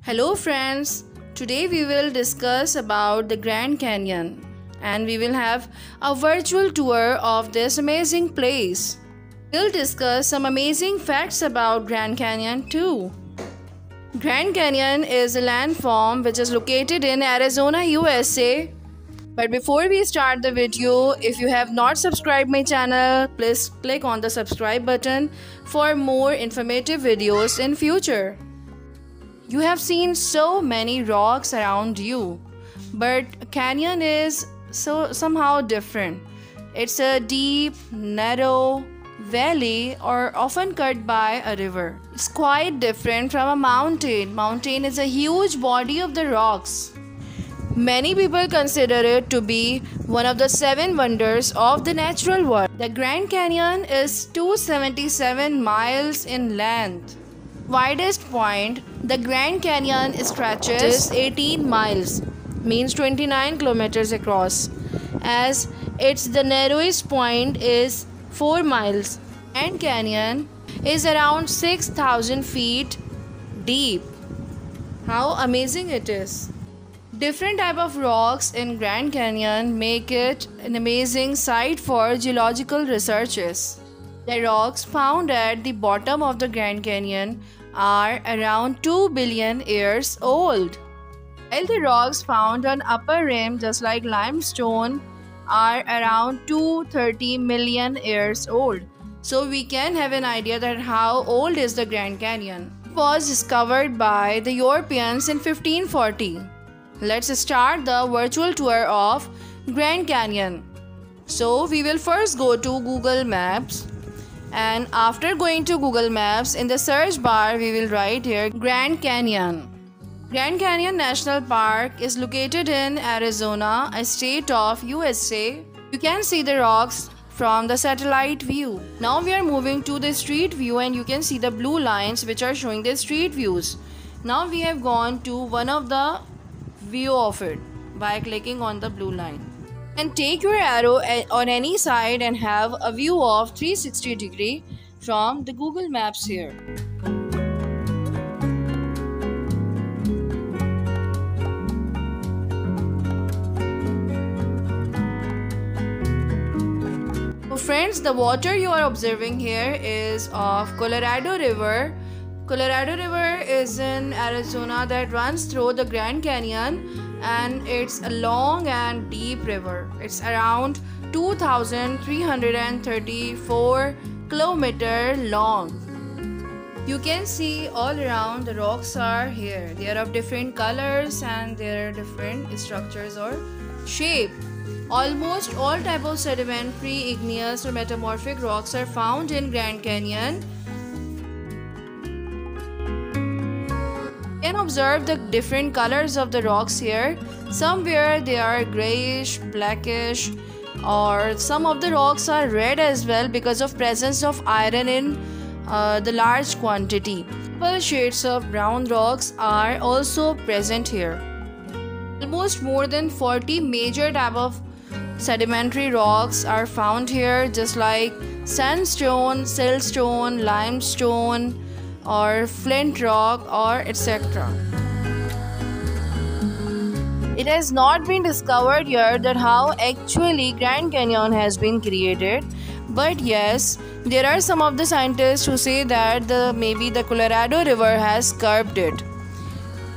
Hello friends, today we will discuss about the Grand Canyon and we will have a virtual tour of this amazing place. We'll discuss some amazing facts about Grand Canyon too. Grand Canyon is a landform which is located in Arizona, USA. But before we start the video, if you have not subscribed my channel, please click on the subscribe button for more informative videos in future. You have seen so many rocks around you, but canyon is somehow different. It's a deep, narrow valley or often cut by a river. It's quite different from a mountain. Mountain is a huge body of the rocks. Many people consider it to be one of the 7 wonders of the natural world. The Grand Canyon is 277 miles in length. Widest point, the Grand Canyon stretches 18 miles, means 29 kilometers across, as its the narrowest point is 4 miles. Grand Canyon is around 6,000 feet deep. How amazing it is! Different type of rocks in Grand Canyon make it an amazing site for geological researches. The rocks found at the bottom of the Grand Canyon are around 2 billion years old, while the rocks found on upper rim, just like limestone, are around 230 million years old. So we can have an idea that how old is the Grand Canyon. It was discovered by the Europeans in 1540. Let's start the virtual tour of Grand Canyon. So we will first go to Google Maps, and after going to Google Maps, in the search bar we will write here Grand Canyon. Grand Canyon National Park is located in Arizona, a state of USA. You can see the rocks from the satellite view. Now we are moving to the street view and you can see the blue lines which are showing the street views. Now we have gone to one of the view of it by clicking on the blue line. And take your arrow on any side and have a view of 360 degree from the Google Maps here. So friends, the water you are observing here is of Colorado River. Colorado River is in Arizona that runs through the Grand Canyon, and it's a long and deep river. It's around 2,334 kilometers long. You can see all around the rocks are here. They are of different colors and there are different structures or shape. Almost all types of sedimentary, igneous or metamorphic rocks are found in Grand Canyon. You can observe the different colors of the rocks here. Somewhere they are grayish, blackish, or some of the rocks are red as well because of presence of iron in the large quantity. Multiple shades of brown rocks are also present here. Almost more than 40 major type of sedimentary rocks are found here, just like sandstone, siltstone, limestone, or flint rock, or etc. It has not been discovered yet that how actually Grand Canyon has been created, but yes, there are some of the scientists who say that maybe the Colorado River has curbed it.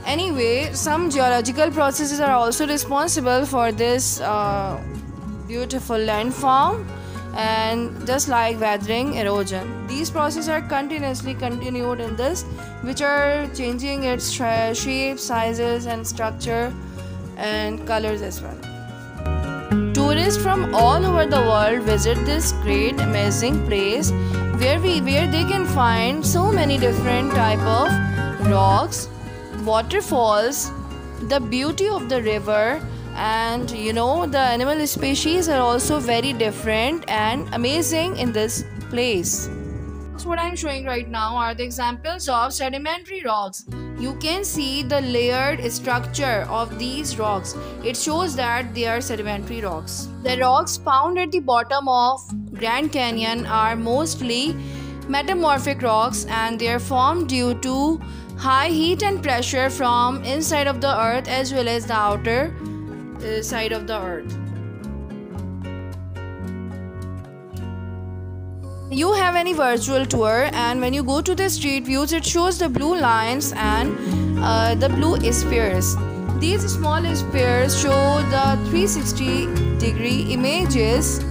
Anyway, some geological processes are also responsible for this beautiful landform, and just like weathering, erosion, these processes are continuously continued in this, which are changing its shape, sizes and structure and colors as well. Tourists from all over the world visit this great amazing place where they can find so many different type of rocks, waterfalls, the beauty of the river, and the animal species are also very different and amazing in this place. So what I'm showing right now are the examples of sedimentary rocks. You can see the layered structure of these rocks. It shows that they are sedimentary rocks. The rocks found at the bottom of Grand Canyon are mostly metamorphic rocks, and they are formed due to high heat and pressure from inside of the earth as well as the outer side of the earth. You have any virtual tour, and when you go to the street views, it shows the blue lines and the blue spheres. These small spheres show the 360-degree images.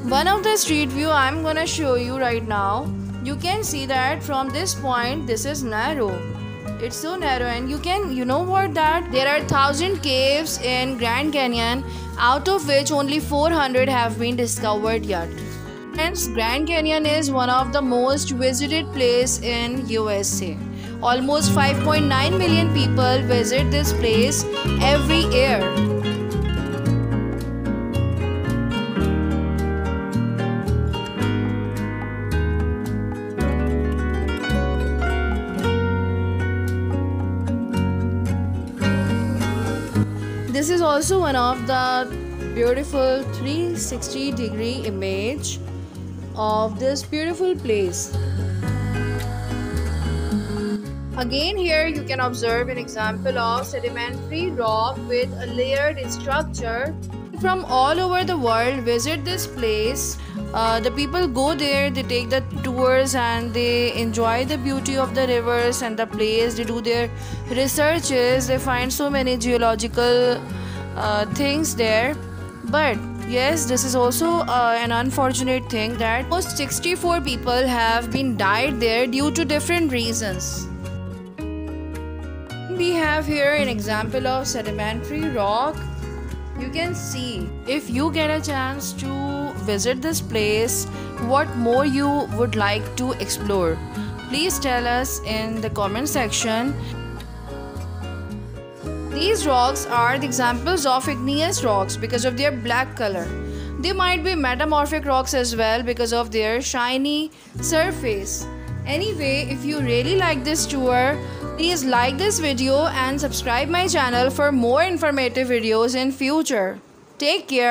One of the street view I'm gonna show you right now. You can see that from this point, this is narrow. It's so narrow, and you know what, that there are 1,000 caves in Grand Canyon, out of which only 400 have been discovered yet. Hence, Grand Canyon is one of the most visited place in USA. Almost 5.9 million people visit this place every year. This is also one of the beautiful 360-degree image of this beautiful place. Again, here you can observe an example of sedimentary rock with a layered structure. From all over the world visit this place. The people go there, they take the tours and they enjoy the beauty of the rivers and the place. They do their researches, they find so many geological things there. But yes, this is also an unfortunate thing that almost 64 people have been died there due to different reasons. We have here an example of sedimentary rock. You can see, if you get a chance to visit this place, what more you would like to explore. Please tell us in the comment section. These rocks are the examples of igneous rocks because of their black color. They might be metamorphic rocks as well because of their shiny surface. Anyway, if you really like this tour, please like this video and subscribe my channel for more informative videos in future. Take care.